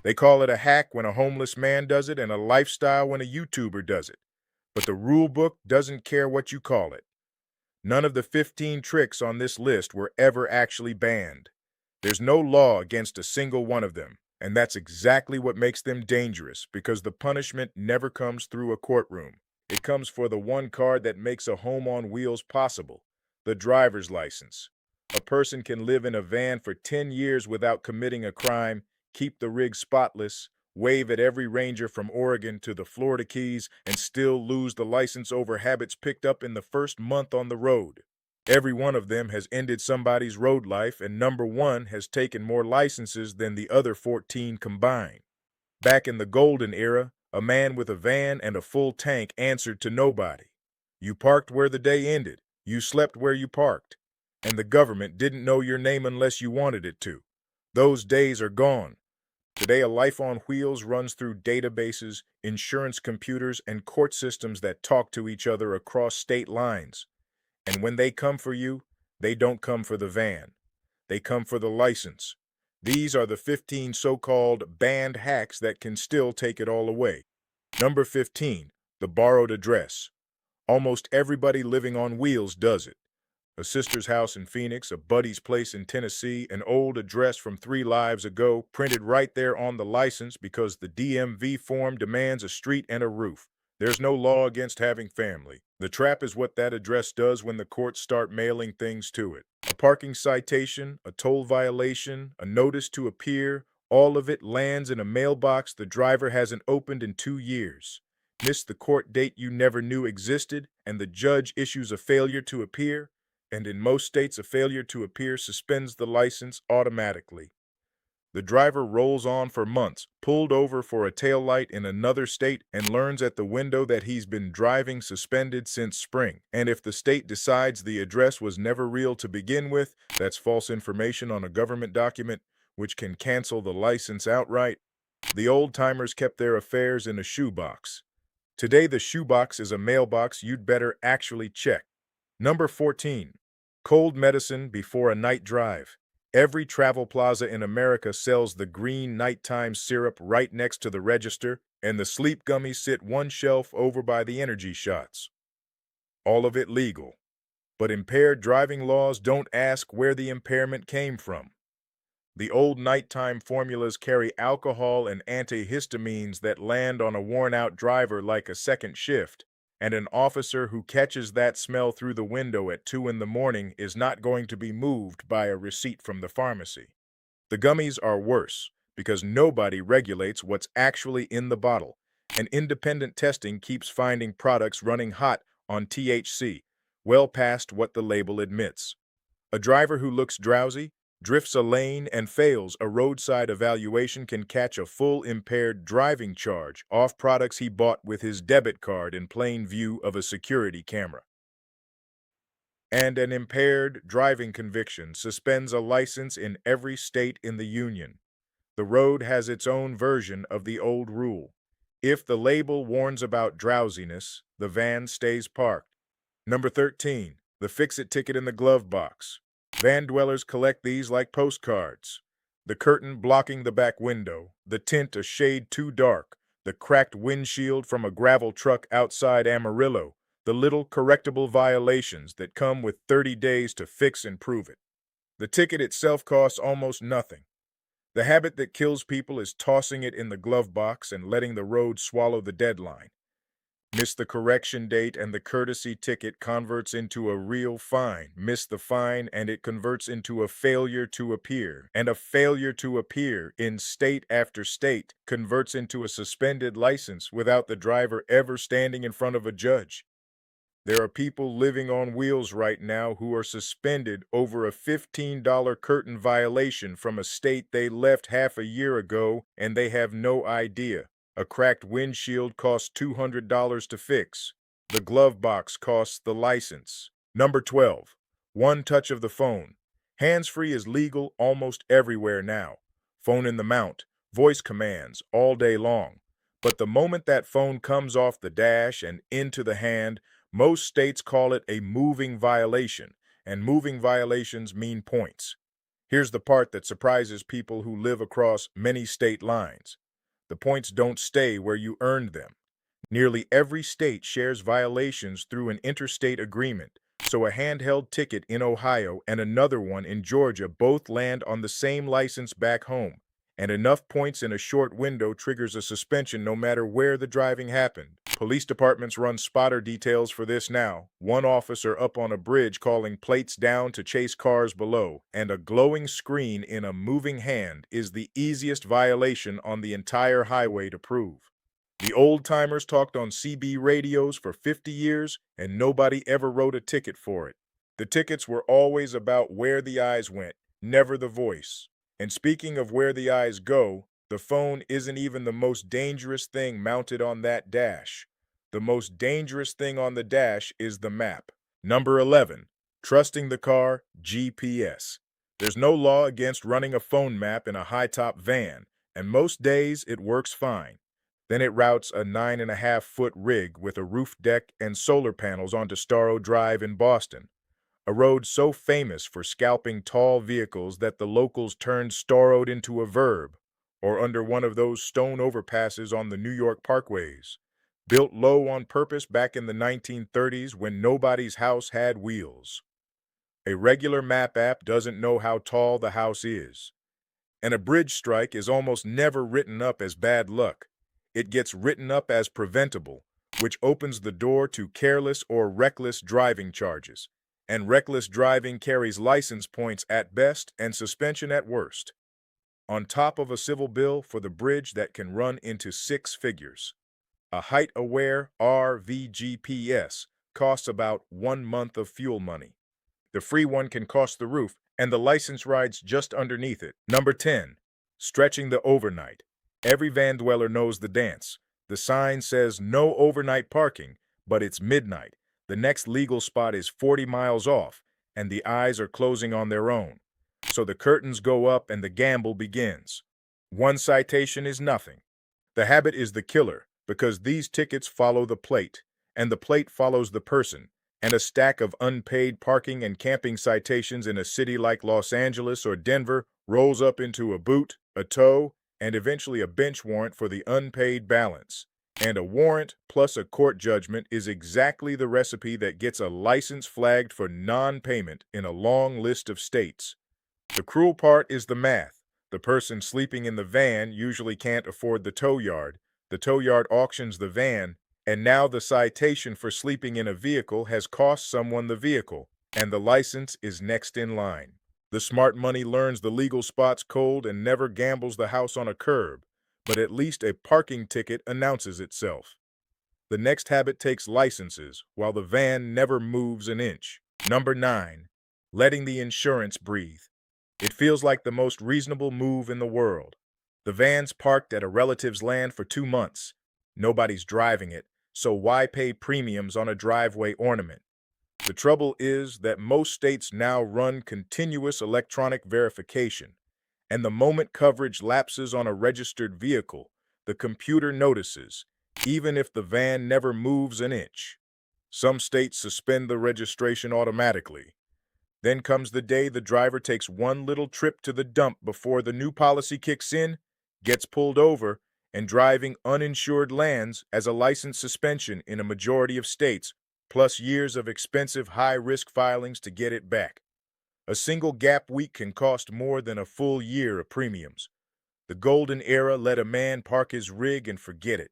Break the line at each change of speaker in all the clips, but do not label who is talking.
They call it a hack when a homeless man does it and a lifestyle when a YouTuber does it. But the rule book doesn't care what you call it. None of the 15 tricks on this list were ever actually banned. There's no law against a single one of them, and that's exactly what makes them dangerous, because the punishment never comes through a courtroom. It comes for the one card that makes a home on wheels possible, the driver's license. A person can live in a van for 10 years without committing a crime, keep the rig spotless, wave at every ranger from Oregon to the Florida Keys, and still lose the license over habits picked up in the first month on the road. Every one of them has ended somebody's road life, and number one has taken more licenses than the other 14 combined. Back in the golden era, a man with a van and a full tank answered to nobody. You parked where the day ended. You slept where you parked. And the government didn't know your name unless you wanted it to. Those days are gone. Today, a life on wheels runs through databases, insurance computers, and court systems that talk to each other across state lines. And when they come for you, they don't come for the van. They come for the license. These are the 15 so-called banned hacks that can still take it all away. Number 15, the borrowed address. Almost everybody living on wheels does it. A sister's house in Phoenix, a buddy's place in Tennessee, an old address from 3 lives ago, printed right there on the license because the DMV form demands a street and a roof. There's no law against having family. The trap is what that address does when the courts start mailing things to it. A parking citation, a toll violation, a notice to appear, all of it lands in a mailbox the driver hasn't opened in 2 years. Miss the court date you never knew existed, and the judge issues a failure to appear. And in most states, a failure to appear suspends the license automatically. The driver rolls on for months, pulled over for a taillight in another state, and learns at the window that he's been driving suspended since spring. And if the state decides the address was never real to begin with, that's false information on a government document, which can cancel the license outright. The old-timers kept their affairs in a shoebox. Today, the shoebox is a mailbox you'd better actually check. Number 14. Cold medicine before a night drive. Every travel plaza in America sells the green nighttime syrup right next to the register, and the sleep gummies sit one shelf over by the energy shots. All of it legal. But impaired driving laws don't ask where the impairment came from. The old nighttime formulas carry alcohol and antihistamines that land on a worn-out driver like a second shift. And an officer who catches that smell through the window at 2 in the morning is not going to be moved by a receipt from the pharmacy. The gummies are worse because nobody regulates what's actually in the bottle, and independent testing keeps finding products running hot on THC, well past what the label admits. A driver who looks drowsy, drifts a lane, and fails a roadside evaluation can catch a full impaired driving charge off products he bought with his debit card in plain view of a security camera. And an impaired driving conviction suspends a license in every state in the union. The road has its own version of the old rule. If the label warns about drowsiness, the van stays parked. Number 13, the fix-it ticket in the glove box. Van dwellers collect these like postcards. The curtain blocking the back window, the tint a shade too dark, the cracked windshield from a gravel truck outside Amarillo, the little correctable violations that come with 30 days to fix and prove it. The ticket itself costs almost nothing. The habit that kills people is tossing it in the glove box and letting the road swallow the deadline. Miss the correction date and the courtesy ticket converts into a real fine. Miss the fine and it converts into a failure to appear. And a failure to appear in state after state converts into a suspended license without the driver ever standing in front of a judge. There are people living on wheels right now who are suspended over a $15 curtain violation from a state they left half a year ago, and they have no idea. A cracked windshield costs $200 to fix. The glove box costs the license. Number 12. One touch of the phone. Hands-free is legal almost everywhere now. Phone in the mount, voice commands all day long. But the moment that phone comes off the dash and into the hand, most states call it a moving violation, and moving violations mean points. Here's the part that surprises people who live across many state lines. The points don't stay where you earned them. Nearly every state shares violations through an interstate agreement, so a handheld ticket in Ohio and another one in Georgia both land on the same license back home, and enough points in a short window triggers a suspension no matter where the driving happened. Police departments run spotter details for this now, one officer up on a bridge calling plates down to chase cars below, and a glowing screen in a moving hand is the easiest violation on the entire highway to prove. The old-timers talked on CB radios for 50 years, and nobody ever wrote a ticket for it. The tickets were always about where the eyes went, never the voice. And speaking of where the eyes go, the phone isn't even the most dangerous thing mounted on that dash. The most dangerous thing on the dash is the map. Number 11. Trusting the car, GPS. There's no law against running a phone map in a high-top van, and most days it works fine. Then it routes a 9.5-foot rig with a roof deck and solar panels onto Starro Drive in Boston, a road so famous for scalping tall vehicles that the locals turned Starroed into a verb, or under one of those stone overpasses on the New York parkways, built low on purpose back in the 1930s when nobody's house had wheels. A regular map app doesn't know how tall the house is, and a bridge strike is almost never written up as bad luck. It gets written up as preventable, which opens the door to careless or reckless driving charges, and reckless driving carries license points at best and suspension at worst, on top of a civil bill for the bridge that can run into 6 figures. A height-aware RVGPS costs about 1 month of fuel money. The free one can cost the roof, and the license rides just underneath it. Number 10. Stretching the overnight. Every van dweller knows the dance. The sign says no overnight parking, but it's midnight. The next legal spot is 40 miles off, and the eyes are closing on their own. So the curtains go up and the gamble begins. One citation is nothing. The habit is the killer, because these tickets follow the plate, and the plate follows the person, and a stack of unpaid parking and camping citations in a city like Los Angeles or Denver rolls up into a boot, a tow, and eventually a bench warrant for the unpaid balance. And a warrant plus a court judgment is exactly the recipe that gets a license flagged for non-payment in a long list of states. The cruel part is the math. The person sleeping in the van usually can't afford the tow yard. The tow yard auctions the van, and now the citation for sleeping in a vehicle has cost someone the vehicle, and the license is next in line. The smart money learns the legal spots cold and never gambles the house on a curb, but at least a parking ticket announces itself. The next habit takes licenses, while the van never moves an inch. Number 9. Letting the insurance breathe. It feels like the most reasonable move in the world. The van's parked at a relative's land for 2 months. Nobody's driving it, so why pay premiums on a driveway ornament? The trouble is that most states now run continuous electronic verification, and the moment coverage lapses on a registered vehicle, the computer notices, even if the van never moves an inch. Some states suspend the registration automatically. Then comes the day the driver takes one little trip to the dump before the new policy kicks in, gets pulled over, and driving uninsured lands as a license suspension in a majority of states, plus years of expensive high-risk filings to get it back. A single gap week can cost more than a full year of premiums. The golden era let a man park his rig and forget it.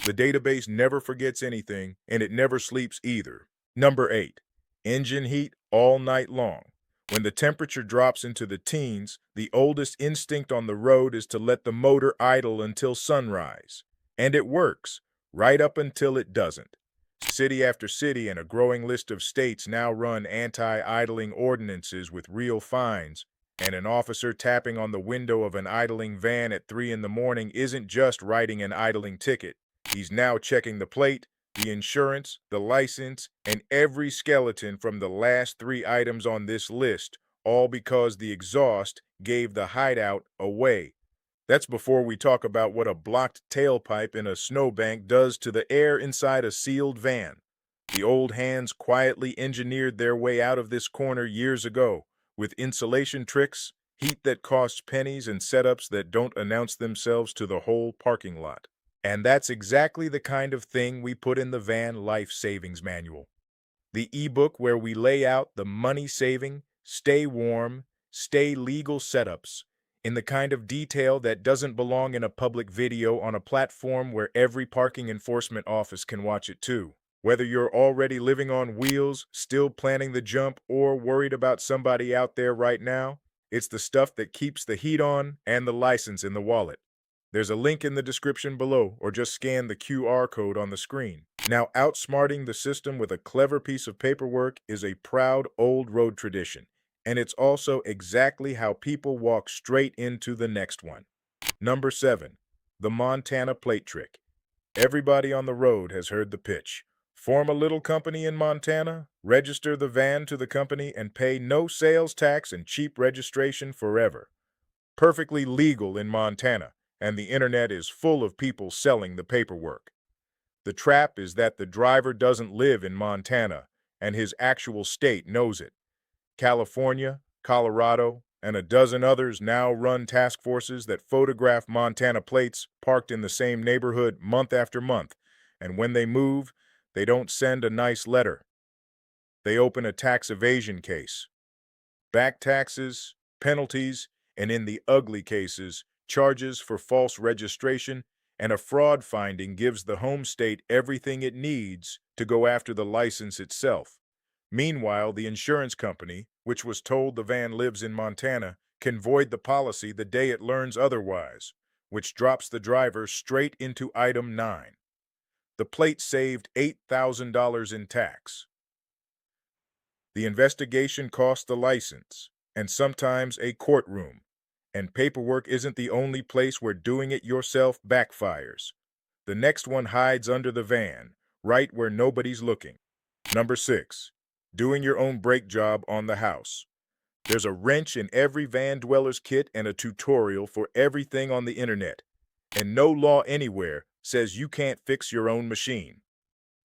The database never forgets anything, and it never sleeps either. Number 8. Engine heat all night long. When the temperature drops into the teens, the oldest instinct on the road is to let the motor idle until sunrise. And it works, right up until it doesn't. City after city and a growing list of states now run anti-idling ordinances with real fines, and an officer tapping on the window of an idling van at 3 in the morning isn't just writing an idling ticket. He's now checking the plate, the insurance, the license, and every skeleton from the last 3 items on this list, all because the exhaust gave the hideout away. That's before we talk about what a blocked tailpipe in a snowbank does to the air inside a sealed van. The old hands quietly engineered their way out of this corner years ago, with insulation tricks, heat that costs pennies, and setups that don't announce themselves to the whole parking lot. And that's exactly the kind of thing we put in the van life savings manual. The ebook where we lay out the money-saving, stay warm, stay legal setups in the kind of detail that doesn't belong in a public video on a platform where every parking enforcement office can watch it too. Whether you're already living on wheels, still planning the jump, or worried about somebody out there right now, it's the stuff that keeps the heat on and the license in the wallet. There's a link in the description below, or just scan the QR code on the screen. Now, outsmarting the system with a clever piece of paperwork is a proud old road tradition, and it's also exactly how people walk straight into the next one. Number 7. The Montana Plate Trick. Everybody on the road has heard the pitch. Form a little company in Montana, register the van to the company, and pay no sales tax and cheap registration forever. Perfectly legal in Montana, and the internet is full of people selling the paperwork. The trap is that the driver doesn't live in Montana, and his actual state knows it. California, Colorado, and a dozen others now run task forces that photograph Montana plates parked in the same neighborhood month after month, and when they move, they don't send a nice letter. They open a tax evasion case. Back taxes, penalties, and in the ugly cases, charges for false registration, and a fraud finding gives the home state everything it needs to go after the license itself. Meanwhile, the insurance company, which was told the van lives in Montana, can void the policy the day it learns otherwise, which drops the driver straight into item 9. The plate saved $8,000 in tax. The investigation cost the license, and sometimes a courtroom. And paperwork isn't the only place where doing it yourself backfires. The next one hides under the van, right where nobody's looking. Number 6. Doing your own brake job on the house. There's a wrench in every van dweller's kit and a tutorial for everything on the internet. And no law anywhere says you can't fix your own machine.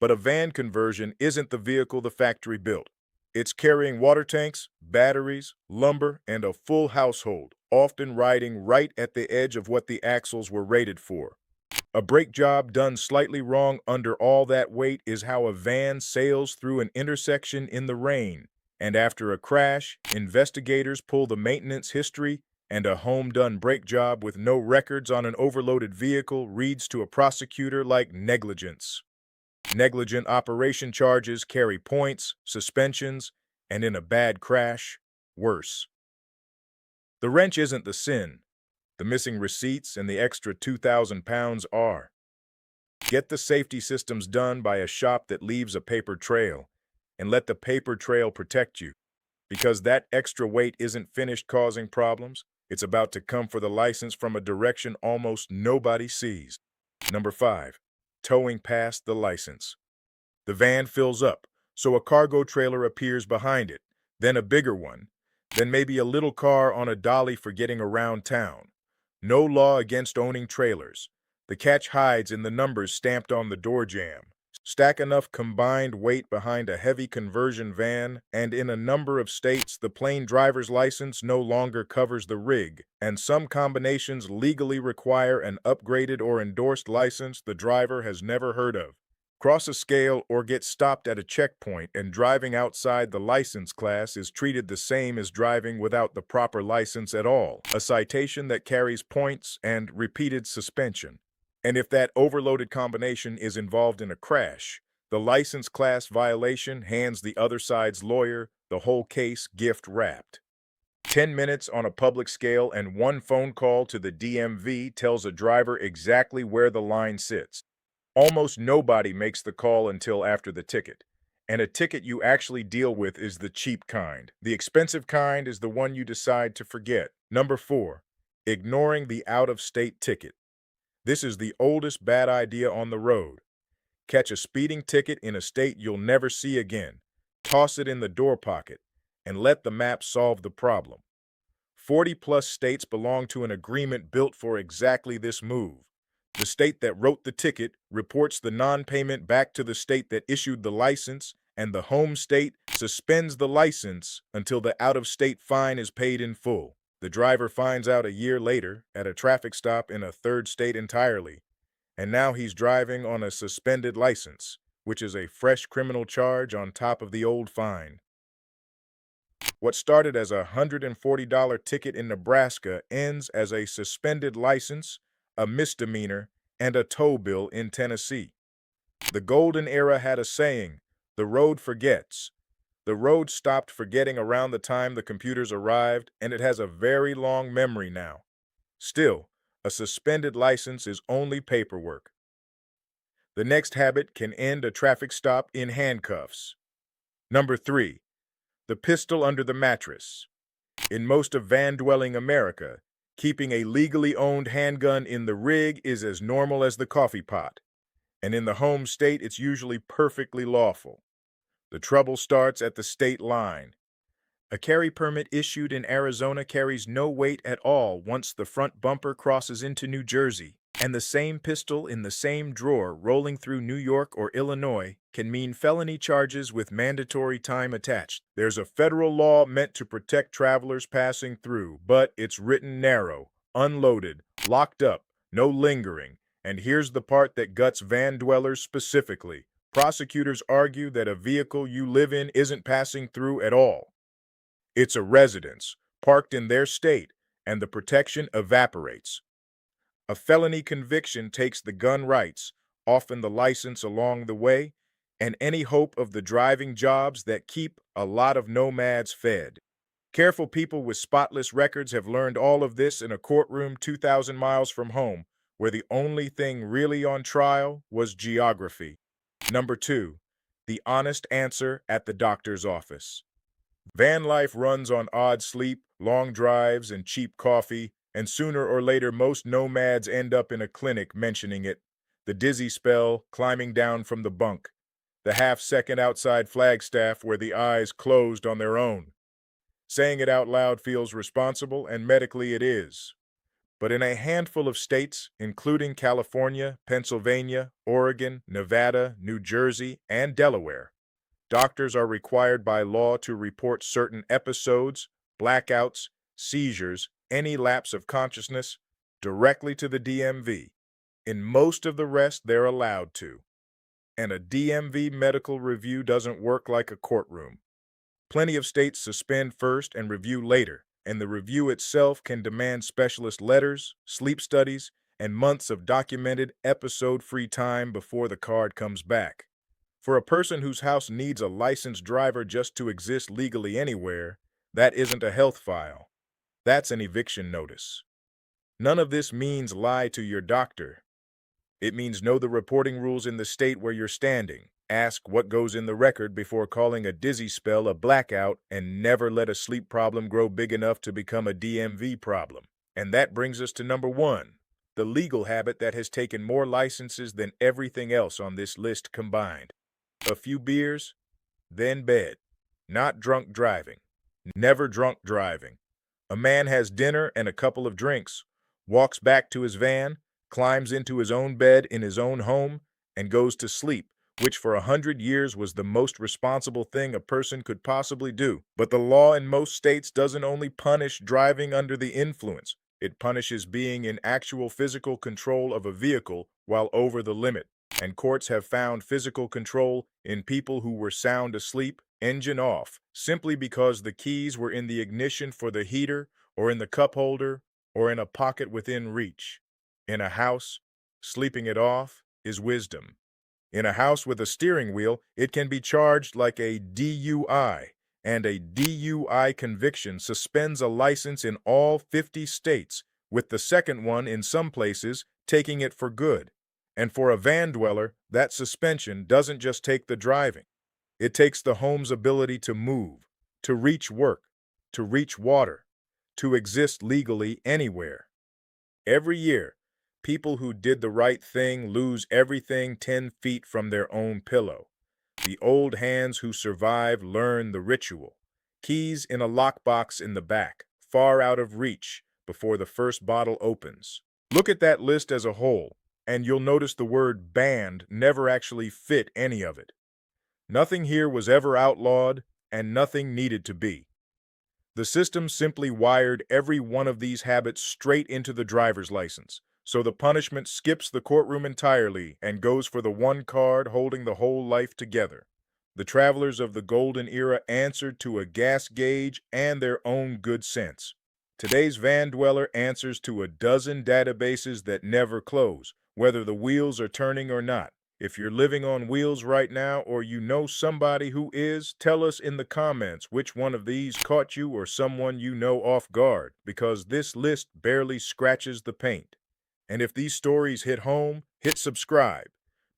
But a van conversion isn't the vehicle the factory built. It's carrying water tanks, batteries, lumber, and a full household, often riding right at the edge of what the axles were rated for. A brake job done slightly wrong under all that weight is how a van sails through an intersection in the rain, and after a crash, investigators pull the maintenance history, and a home-done brake job with no records on an overloaded vehicle reads to a prosecutor like negligence. Negligent operation charges carry points, suspensions, and in a bad crash, worse. The wrench isn't the sin. The missing receipts and the extra 2,000 pounds are. Get the safety systems done by a shop that leaves a paper trail, and let the paper trail protect you, because that extra weight isn't finished causing problems. It's about to come for the license from a direction almost nobody sees. Number 5. Towing past the license. The van fills up, so a cargo trailer appears behind it, then a bigger one, then maybe a little car on a dolly for getting around town. No law against owning trailers. The catch hides in the numbers stamped on the door jamb. Stack enough combined weight behind a heavy conversion van, and in a number of states, the plain driver's license no longer covers the rig, and some combinations legally require an upgraded or endorsed license the driver has never heard of. Cross a scale or get stopped at a checkpoint, and driving outside the license class is treated the same as driving without the proper license at all, a citation that carries points and repeated suspension. And if that overloaded combination is involved in a crash, the license class violation hands the other side's lawyer the whole case gift wrapped. 10 minutes on a public scale and one phone call to the DMV tells a driver exactly where the line sits. Almost nobody makes the call until after the ticket. And a ticket you actually deal with is the cheap kind. The expensive kind is the one you decide to forget. Number 4. Ignoring the out-of-state ticket. This is the oldest bad idea on the road. Catch a speeding ticket in a state you'll never see again. Toss it in the door pocket, and let the map solve the problem. 40-plus states belong to an agreement built for exactly this move. The state that wrote the ticket reports the non-payment back to the state that issued the license, and the home state suspends the license until the out-of-state fine is paid in full. The driver finds out a year later at a traffic stop in a third state entirely, and now he's driving on a suspended license, which is a fresh criminal charge on top of the old fine. What started as a $140 ticket in Nebraska ends as a suspended license, a misdemeanor, and a tow bill in Tennessee. The golden era had a saying, "The road forgets." The road stopped forgetting around the time the computers arrived, and it has a very long memory now. Still, a suspended license is only paperwork. The next habit can end a traffic stop in handcuffs. Number 3. The pistol under the mattress. In most of van-dwelling America, keeping a legally owned handgun in the rig is as normal as the coffee pot, and in the home state it's usually perfectly lawful. The trouble starts at the state line. A carry permit issued in Arizona carries no weight at all once the front bumper crosses into New Jersey, and the same pistol in the same drawer rolling through New York or Illinois can mean felony charges with mandatory time attached. There's a federal law meant to protect travelers passing through, but it's written narrow, unloaded, locked up, no lingering, and here's the part that guts van dwellers specifically. Prosecutors argue that a vehicle you live in isn't passing through at all. It's a residence, parked in their state, and the protection evaporates. A felony conviction takes the gun rights, often the license along the way, and any hope of the driving jobs that keep a lot of nomads fed. Careful people with spotless records have learned all of this in a courtroom 2,000 miles from home, where the only thing really on trial was geography. Number 2. The honest answer at the doctor's office. Van life runs on odd sleep, long drives, and cheap coffee, and sooner or later most nomads end up in a clinic mentioning it. The dizzy spell, climbing down from the bunk. The half-second outside Flagstaff where the eyes closed on their own. Saying it out loud feels responsible, and medically it is. But in a handful of states, including California, Pennsylvania, Oregon, Nevada, New Jersey, and Delaware, doctors are required by law to report certain episodes, blackouts, seizures, any lapse of consciousness, directly to the DMV. In most of the rest, they're allowed to. And a DMV medical review doesn't work like a courtroom. Plenty of states suspend first and review later, and the review itself can demand specialist letters, sleep studies, and months of documented episode-free time before the card comes back. For a person whose house needs a licensed driver just to exist legally anywhere, that isn't a health file. That's an eviction notice. None of this means lie to your doctor. It means know the reporting rules in the state where you're standing, ask what goes in the record before calling a dizzy spell a blackout, and never let a sleep problem grow big enough to become a DMV problem. And that brings us to number 1, the legal habit that has taken more licenses than everything else on this list combined. A few beers, then bed. Not drunk driving. Never drunk driving. A man has dinner and a couple of drinks, walks back to his van, climbs into his own bed in his own home, and goes to sleep, which for 100 years was the most responsible thing a person could possibly do. But the law in most states doesn't only punish driving under the influence, it punishes being in actual physical control of a vehicle while over the limit. And courts have found physical control in people who were sound asleep, engine off, simply because the keys were in the ignition for the heater, or in the cup holder, or in a pocket within reach. In a house, sleeping it off is wisdom. In a house with a steering wheel, it can be charged like a DUI, and a DUI conviction suspends a license in all 50 states, with the second one in some places taking it for good. And for a van dweller, that suspension doesn't just take the driving. It takes the home's ability to move, to reach work, to reach water, to exist legally anywhere. Every year, people who did the right thing lose everything 10 feet from their own pillow. The old hands who survive learn the ritual. Keys in a lockbox in the back, far out of reach, before the first bottle opens. Look at that list as a whole, and you'll notice the word banned never actually fit any of it. Nothing here was ever outlawed, and nothing needed to be. The system simply wired every one of these habits straight into the driver's license, so the punishment skips the courtroom entirely and goes for the one card holding the whole life together. The travelers of the golden era answered to a gas gauge and their own good sense. Today's van dweller answers to a dozen databases that never close, whether the wheels are turning or not. If you're living on wheels right now or you know somebody who is, tell us in the comments which one of these caught you or someone you know off guard, because this list barely scratches the paint. And if these stories hit home, hit subscribe,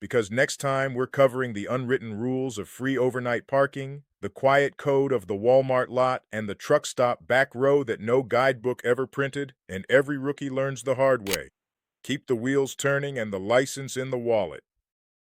because next time we're covering the unwritten rules of free overnight parking, the quiet code of the Walmart lot, and the truck stop back row that no guidebook ever printed, and every rookie learns the hard way. Keep the wheels turning and the license in the wallet.